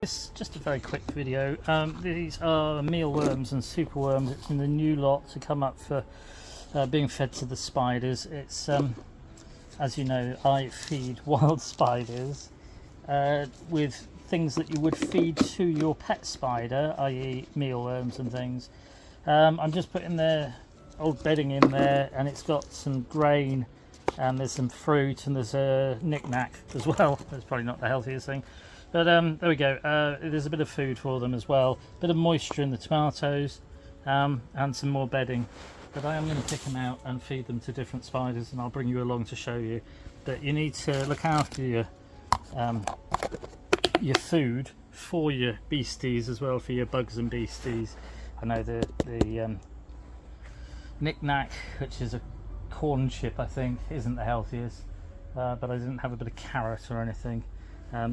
This is just a very quick video. These are mealworms and superworms. It's in the new lot to come up for being fed to the spiders. It's as you know, I feed wild spiders with things that you would feed to your pet spider, i.e. mealworms and things. I'm just putting their old bedding in there, and it's got some grain and there's some fruit and there's a knick-knack as well. That's probably not the healthiest thing. But there we go. There's a bit of food for them as well, a bit of moisture in the tomatoes, and some more bedding. But I am going to pick them out and feed them to different spiders, and I'll bring you along to show you. But you need to look after your food for your beasties as well, for your bugs and beasties. I know the knick-knack, which is a corn chip, I think, isn't the healthiest, but I didn't have a bit of carrot or anything.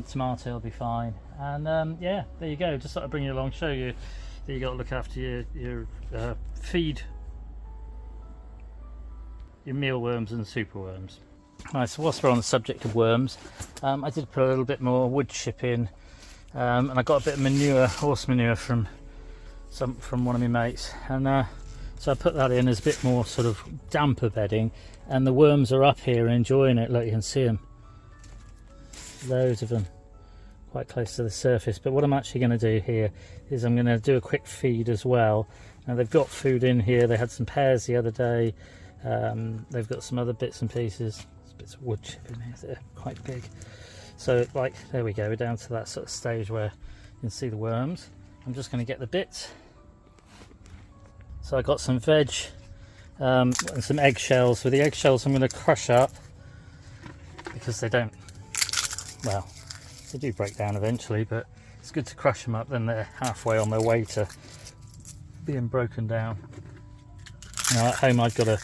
Tomato will be fine, and yeah, there you go. Just thought I'd bring you along, show you that you got to look after your feed your mealworms and superworms. Right, so whilst we're on the subject of worms, I did put a little bit more wood chip in, and I got a bit of manure, horse manure from one of my mates, and so I put that in as a bit more sort of damper bedding, and the worms are up here enjoying it. Look, you can see them. Loads of them quite close to the surface. But what I'm actually going to do here is I'm going to do a quick feed as well. Now they've got food in here. They had some pears the other day. They've got some other bits and pieces. There's bits of wood chip in here. They're quite big. So like, there we go, we're down to that sort of stage where you can see the worms. I'm just going to get the bits. So I got some veg and some eggshells. With the eggshells I'm going to crush up because they don't, well, they do break down eventually, but it's good to crush them up, then they're halfway on their way to being broken down. Now at home I've got a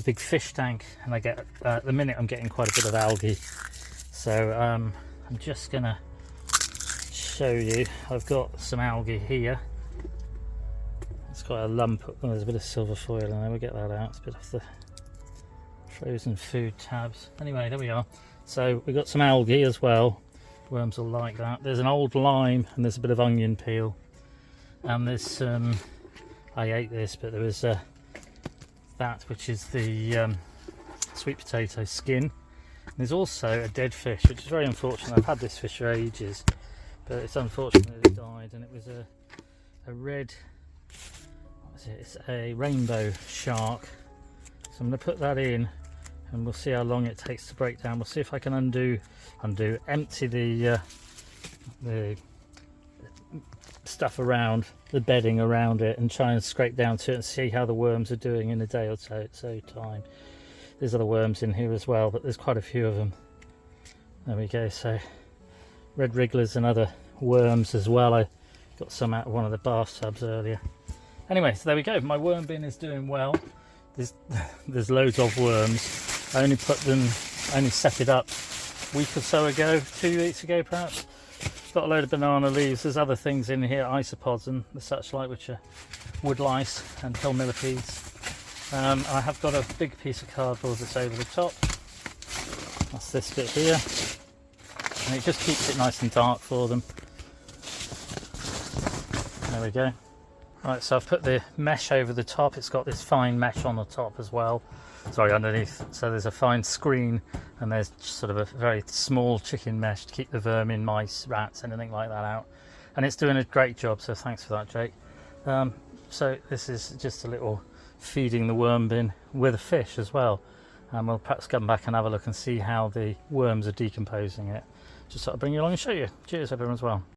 big fish tank, and I get, at the minute I'm getting quite a bit of algae, so I'm just gonna show you. I've got some algae here. It's got a lump, oh, there's a bit of silver foil in there, we'll get that out. It's a bit of the frozen food tabs. Anyway, there we are. So we've got some algae as well. Worms will like that. There's an old lime, and there's a bit of onion peel, and there's some, I ate this, but there was that, which is the sweet potato skin. And there's also a dead fish, which is very unfortunate. I've had this fish for ages, but it's unfortunate that it died, and it was a red, what was it? It's a rainbow shark. So I'm going to put that in, and we'll see how long it takes to break down. We'll see if I can empty the stuff around, the bedding around it, and try and scrape down to it and see how the worms are doing in a day or so time. There's other worms in here as well, but there's quite a few of them. There we go. So red wrigglers and other worms as well. I got some out of one of the bathtubs earlier. Anyway, so there we go. My worm bin is doing well. There's loads of worms. I only set it up a week or so ago, 2 weeks ago perhaps. Got a load of banana leaves. There's other things in here, isopods and the such like, which are wood lice and hill millipedes. I have got a big piece of cardboard that's over the top. That's this bit here, and it just keeps it nice and dark for them. There we go. Right, so I've put the mesh over the top. It's got this fine mesh on the top as well. Sorry, underneath. So there's a fine screen, and there's sort of a very small chicken mesh to keep the vermin, mice, rats, anything like that out. And it's doing a great job, so thanks for that, Jake. So this is just a little feeding the worm bin with a fish as well. And we'll perhaps come back and have a look and see how the worms are decomposing it. Just thought I'd bring you along and show you. Cheers everyone as well.